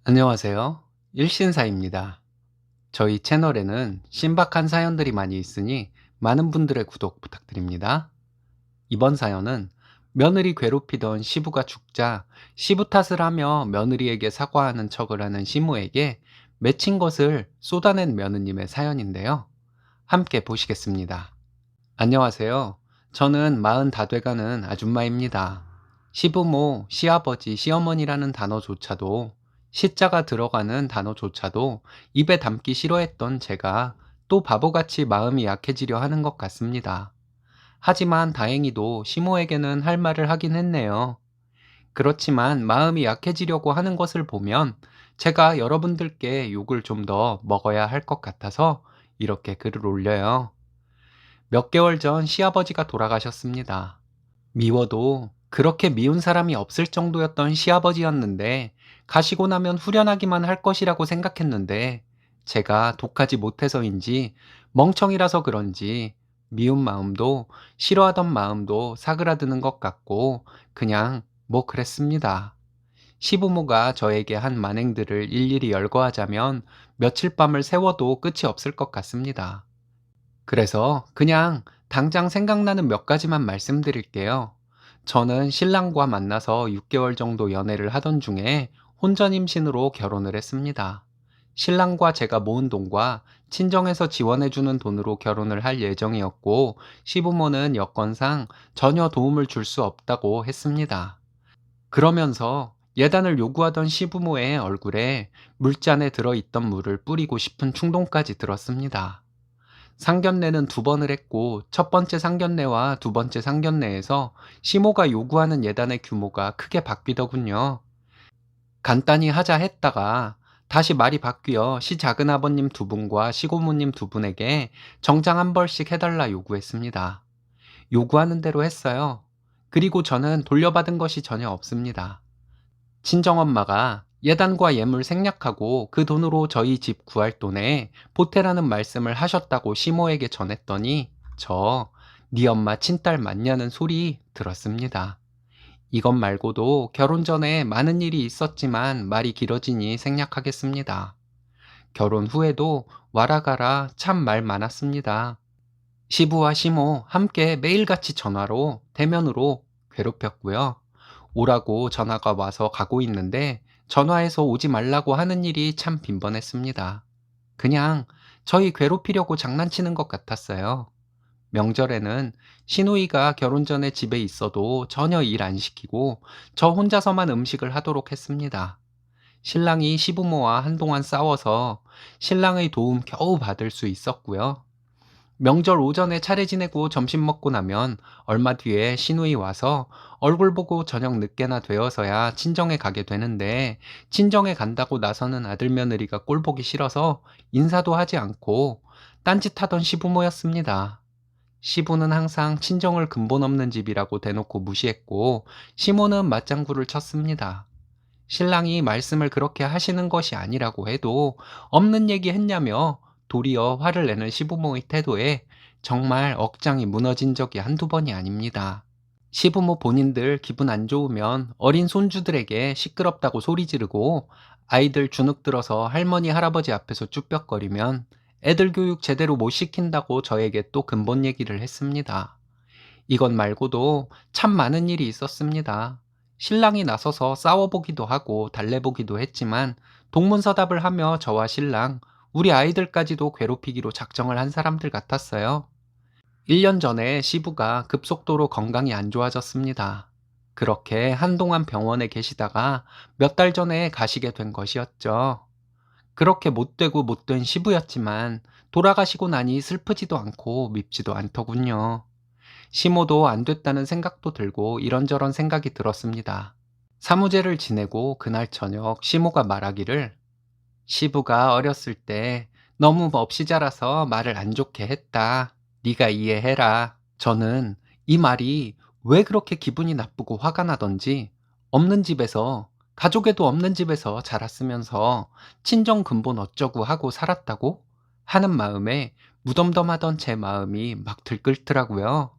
안녕하세요. 일신사입니다. 저희 채널에는 신박한 사연들이 많이 있으니 많은 분들의 구독 부탁드립니다. 이번 사연은 며느리 괴롭히던 시부가 죽자 시부 탓을 하며 며느리에게 사과하는 척을 하는 시모에게 맺힌 것을 쏟아낸 며느님의 사연인데요. 함께 보시겠습니다. 안녕하세요. 저는 40 다 돼가는 아줌마입니다. 시부모, 시아버지, 시어머니라는 단어조차도, 시자가 들어가는 단어조차도 입에 담기 싫어했던 제가 또 바보같이 마음이 약해지려 하는 것 같습니다. 하지만 다행히도 시모에게는 할 말을 하긴 했네요. 그렇지만 마음이 약해지려고 하는 것을 보면 제가 여러분들께 욕을 좀 더 먹어야 할 것 같아서 이렇게 글을 올려요. 몇 개월 전 시아버지가 돌아가셨습니다. 미워도 그렇게 미운 사람이 없을 정도였던 시아버지였는데 가시고 나면 후련하기만 할 것이라고 생각했는데 제가 독하지 못해서인지 멍청이라서 그런지 미운 마음도 싫어하던 마음도 사그라드는 것 같고 그냥 뭐 그랬습니다. 시부모가 저에게 한 만행들을 일일이 열거하자면 며칠 밤을 새워도 끝이 없을 것 같습니다. 그래서 그냥 당장 생각나는 몇 가지만 말씀드릴게요. 저는 신랑과 만나서 6개월 정도 연애를 하던 중에 혼전 임신으로 결혼을 했습니다. 신랑과 제가 모은 돈과 친정에서 지원해주는 돈으로 결혼을 할 예정이었고, 시부모는 여건상 전혀 도움을 줄 수 없다고 했습니다. 그러면서 예단을 요구하던 시부모의 얼굴에 물잔에 들어있던 물을 뿌리고 싶은 충동까지 들었습니다. 상견례는 2번을 했고 첫 번째 상견례와 두 번째 상견례에서 시모가 요구하는 예단의 규모가 크게 바뀌더군요. 간단히 하자 했다가 다시 말이 바뀌어 시작은아버님 2분과 시고모님 2분에게 정장 한 벌씩 해달라 요구했습니다. 요구하는 대로 했어요. 그리고 저는 돌려받은 것이 전혀 없습니다. 친정엄마가 예단과 예물 생략하고 그 돈으로 저희 집 구할 돈에 보태라는 말씀을 하셨다고 시모에게 전했더니 네 엄마 친딸 맞냐는 소리 들었습니다. 이것 말고도 결혼 전에 많은 일이 있었지만 말이 길어지니 생략하겠습니다. 결혼 후에도 와라 가라 참 말 많았습니다. 시부와 시모 함께 매일같이 전화로 대면으로 괴롭혔고요. 오라고 전화가 와서 가고 있는데 전화해서 오지 말라고 하는 일이 참 빈번했습니다. 그냥 저희 괴롭히려고 장난치는 것 같았어요. 명절에는 시누이가 결혼 전에 집에 있어도 전혀 일 안 시키고 저 혼자서만 음식을 하도록 했습니다. 신랑이 시부모와 한동안 싸워서 신랑의 도움 겨우 받을 수 있었고요. 명절 오전에 차례 지내고 점심 먹고 나면 얼마 뒤에 시누이 와서 얼굴 보고 저녁 늦게나 되어서야 친정에 가게 되는데 친정에 간다고 나서는 아들 며느리가 꼴 보기 싫어서 인사도 하지 않고 딴짓하던 시부모였습니다. 시부는 항상 친정을 근본 없는 집이라고 대놓고 무시했고 시모는 맞장구를 쳤습니다. 신랑이 말씀을 그렇게 하시는 것이 아니라고 해도 없는 얘기 했냐며 도리어 화를 내는 시부모의 태도에 정말 억장이 무너진 적이 한두 번이 아닙니다. 시부모 본인들 기분 안 좋으면 어린 손주들에게 시끄럽다고 소리 지르고 아이들 주눅 들어서 할머니 할아버지 앞에서 쭈뼛거리면 애들 교육 제대로 못 시킨다고 저에게 또 근본 얘기를 했습니다. 이것 말고도 참 많은 일이 있었습니다. 신랑이 나서서 싸워보기도 하고 달래보기도 했지만 동문서답을 하며 저와 신랑, 우리 아이들까지도 괴롭히기로 작정을 한 사람들 같았어요. 1년 전에 시부가 급속도로 건강이 안 좋아졌습니다. 그렇게 한동안 병원에 계시다가 몇 달 전에 가시게 된 것이었죠. 그렇게 못되고 못된 시부였지만 돌아가시고 나니 슬프지도 않고 밉지도 않더군요. 시모도 안 됐다는 생각도 들고 이런저런 생각이 들었습니다. 사무제를 지내고 그날 저녁 시모가 말하기를 시부가 어렸을 때 너무 없이 자라서 말을 안 좋게 했다. 네가 이해해라. 저는 이 말이 왜 그렇게 기분이 나쁘고 화가 나던지 없는 집에서 가족에도 없는 집에서 자랐으면서 친정 근본 어쩌고 하고 살았다고 하는 마음에 무덤덤하던 제 마음이 막 들끓더라고요.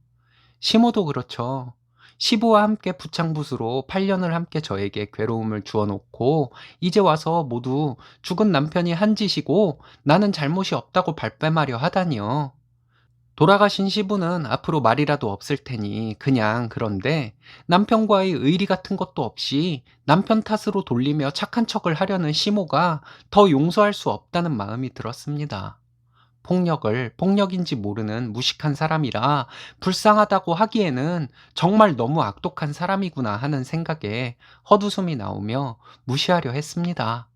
시모도 그렇죠. 시부와 함께 부창부수로 8년을 함께 저에게 괴로움을 주어 놓고 이제 와서 모두 죽은 남편이 한 짓이고 나는 잘못이 없다고 발뺌하려 하다니요. 돌아가신 시부는 앞으로 말이라도 없을 테니 그냥 그런데 남편과의 의리 같은 것도 없이 남편 탓으로 돌리며 착한 척을 하려는 시모가 더 용서할 수 없다는 마음이 들었습니다. 폭력을 폭력인지 모르는 무식한 사람이라 불쌍하다고 하기에는 정말 너무 악독한 사람이구나 하는 생각에 헛웃음이 나오며 무시하려 했습니다.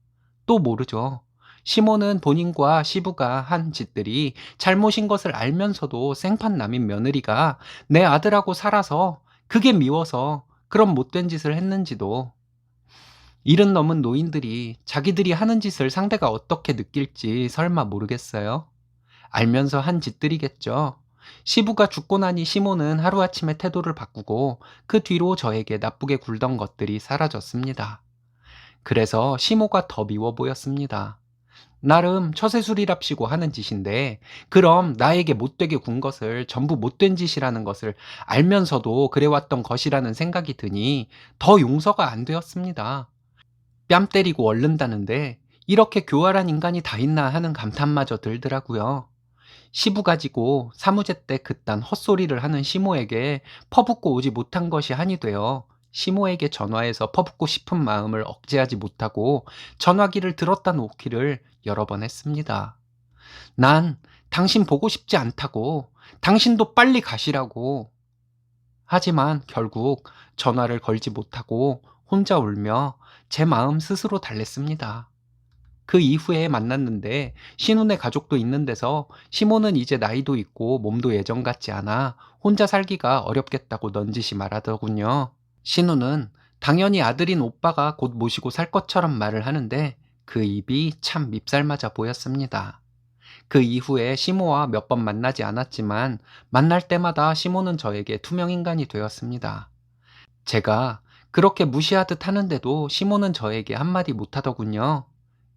또 모르죠. 시모는 본인과 시부가 한 짓들이 잘못인 것을 알면서도 생판 남인 며느리가 내 아들하고 살아서 그게 미워서 그런 못된 짓을 했는지도, 일은 넘은 노인들이 자기들이 하는 짓을 상대가 어떻게 느낄지 설마 모르겠어요? 알면서 한 짓들이겠죠. 시부가 죽고 나니 시모는 하루아침에 태도를 바꾸고 그 뒤로 저에게 나쁘게 굴던 것들이 사라졌습니다. 그래서 시모가 더 미워 보였습니다. 나름 처세술이랍시고 하는 짓인데 그럼 나에게 못되게 군 것을 전부 못된 짓이라는 것을 알면서도 그래왔던 것이라는 생각이 드니 더 용서가 안 되었습니다. 뺨 때리고 얼른다는데 이렇게 교활한 인간이 다 있나 하는 감탄마저 들더라고요. 시부 가지고 사무제 때 그딴 헛소리를 하는 시모에게 퍼붓고 오지 못한 것이 한이 되어 시모에게 전화해서 퍼붓고 싶은 마음을 억제하지 못하고 전화기를 들었다 놓기를 여러 번 했습니다. 난 당신 보고 싶지 않다고, 당신도 빨리 가시라고. 하지만 결국 전화를 걸지 못하고 혼자 울며 제 마음 스스로 달랬습니다. 그 이후에 만났는데 신혼의 가족도 있는 데서 시모는 이제 나이도 있고 몸도 예전 같지 않아 혼자 살기가 어렵겠다고 넌지시 말하더군요. 신우는 당연히 아들인 오빠가 곧 모시고 살 것처럼 말을 하는데 그 입이 참 밉살맞아 보였습니다. 그 이후에 시모와 몇 번 만나지 않았지만 만날 때마다 시모는 저에게 투명인간이 되었습니다. 제가 그렇게 무시하듯 하는데도 시모는 저에게 한마디 못하더군요.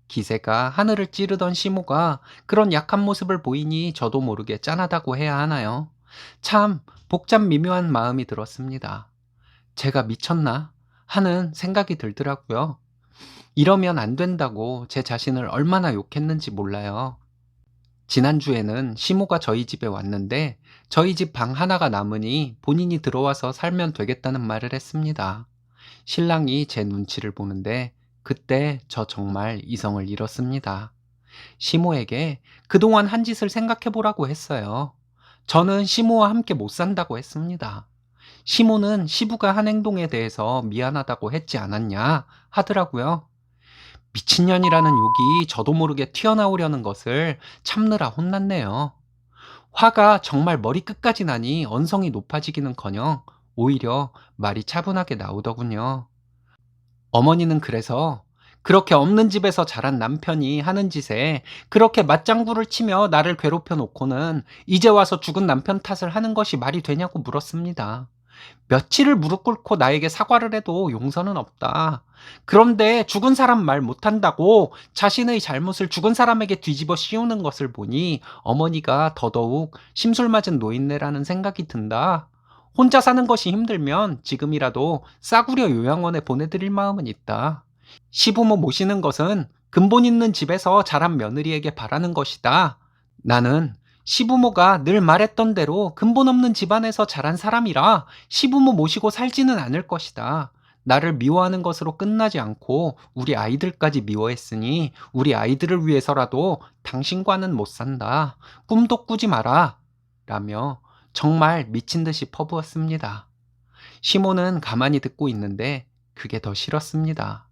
기세가 하늘을 찌르던 시모가 그런 약한 모습을 보이니 저도 모르게 짠하다고 해야 하나요? 참 복잡 미묘한 마음이 들었습니다. 제가 미쳤나? 하는 생각이 들더라고요. 이러면 안 된다고 제 자신을 얼마나 욕했는지 몰라요. 지난주에는 시모가 저희 집에 왔는데 저희 집 방 하나가 남으니 본인이 들어와서 살면 되겠다는 말을 했습니다. 신랑이 제 눈치를 보는데 그때 저 정말 이성을 잃었습니다. 시모에게 그동안 한 짓을 생각해 보라고 했어요. 저는 시모와 함께 못 산다고 했습니다. 시모는 시부가 한 행동에 대해서 미안하다고 했지 않았냐 하더라고요. 미친년이라는 욕이 저도 모르게 튀어나오려는 것을 참느라 혼났네요. 화가 정말 머리끝까지 나니 언성이 높아지기는커녕 오히려 말이 차분하게 나오더군요. 어머니는 그래서 그렇게 없는 집에서 자란 남편이 하는 짓에 그렇게 맞장구를 치며 나를 괴롭혀 놓고는 이제 와서 죽은 남편 탓을 하는 것이 말이 되냐고 물었습니다. 며칠을 무릎 꿇고 나에게 사과를 해도 용서는 없다. 그런데 죽은 사람 말 못한다고 자신의 잘못을 죽은 사람에게 뒤집어 씌우는 것을 보니 어머니가 더더욱 심술맞은 노인네라는 생각이 든다. 혼자 사는 것이 힘들면 지금이라도 싸구려 요양원에 보내드릴 마음은 있다. 시부모 모시는 것은 근본 있는 집에서 자란 며느리에게 바라는 것이다. 나는 시부모가 늘 말했던 대로 근본 없는 집안에서 자란 사람이라 시부모 모시고 살지는 않을 것이다. 나를 미워하는 것으로 끝나지 않고 우리 아이들까지 미워했으니 우리 아이들을 위해서라도 당신과는 못 산다. 꿈도 꾸지 마라. 라며 정말 미친 듯이 퍼부었습니다. 시모는 가만히 듣고 있는데 그게 더 싫었습니다.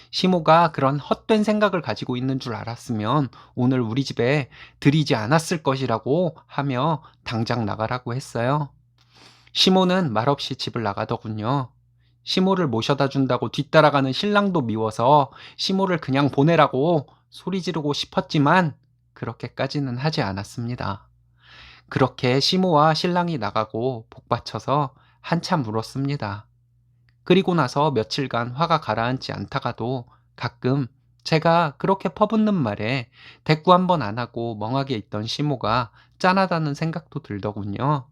시모가 그런 헛된 생각을 가지고 있는 줄 알았으면 오늘 우리 집에 들이지 않았을 것이라고 하며 당장 나가라고 했어요. 시모는 말없이 집을 나가더군요. 시모를 모셔다 준다고 뒤따라가는 신랑도 미워서 시모를 그냥 보내라고 소리 지르고 싶었지만 그렇게까지는 하지 않았습니다. 그렇게 시모와 신랑이 나가고 복받쳐서 한참 울었습니다. 그리고 나서 며칠간 화가 가라앉지 않다가도 가끔 제가 그렇게 퍼붓는 말에 대꾸 한 번 안 하고 멍하게 있던 시모가 짠하다는 생각도 들더군요.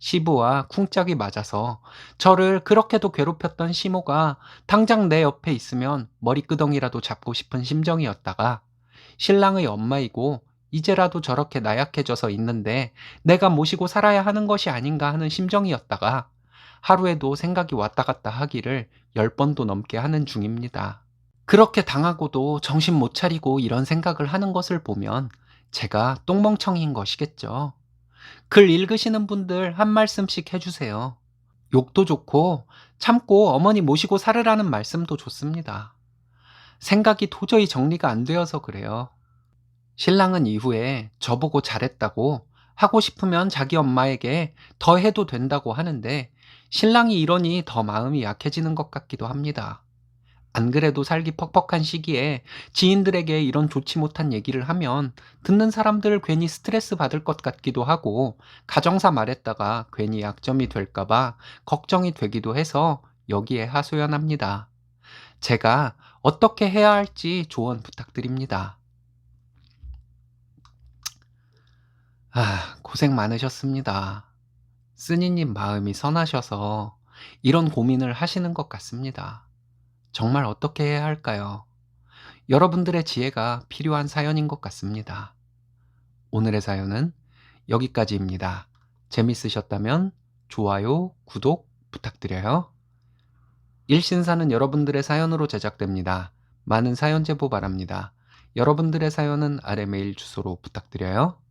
시부와 쿵짝이 맞아서 저를 그렇게도 괴롭혔던 시모가 당장 내 옆에 있으면 머리끄덩이라도 잡고 싶은 심정이었다가 신랑의 엄마이고 이제라도 저렇게 나약해져서 있는데 내가 모시고 살아야 하는 것이 아닌가 하는 심정이었다가 하루에도 생각이 왔다 갔다 하기를 10번도 넘게 하는 중입니다. 그렇게 당하고도 정신 못 차리고 이런 생각을 하는 것을 보면 제가 똥멍청이인 것이겠죠. 글 읽으시는 분들 한 말씀씩 해주세요. 욕도 좋고 참고 어머니 모시고 살으라는 말씀도 좋습니다. 생각이 도저히 정리가 안 되어서 그래요. 신랑은 이후에 저보고 잘했다고 하고 싶으면 자기 엄마에게 더 해도 된다고 하는데 신랑이 이러니 더 마음이 약해지는 것 같기도 합니다. 안 그래도 살기 퍽퍽한 시기에 지인들에게 이런 좋지 못한 얘기를 하면 듣는 사람들 괜히 스트레스 받을 것 같기도 하고 가정사 말했다가 괜히 약점이 될까봐 걱정이 되기도 해서 여기에 하소연합니다. 제가 어떻게 해야 할지 조언 부탁드립니다. 고생 많으셨습니다. 쓰니님 마음이 선하셔서 이런 고민을 하시는 것 같습니다. 정말 어떻게 해야 할까요? 여러분들의 지혜가 필요한 사연인 것 같습니다. 오늘의 사연은 여기까지입니다. 재밌으셨다면 좋아요, 구독 부탁드려요. 일신사는 여러분들의 사연으로 제작됩니다. 많은 사연 제보 바랍니다. 여러분들의 사연은 아래 메일 주소로 부탁드려요.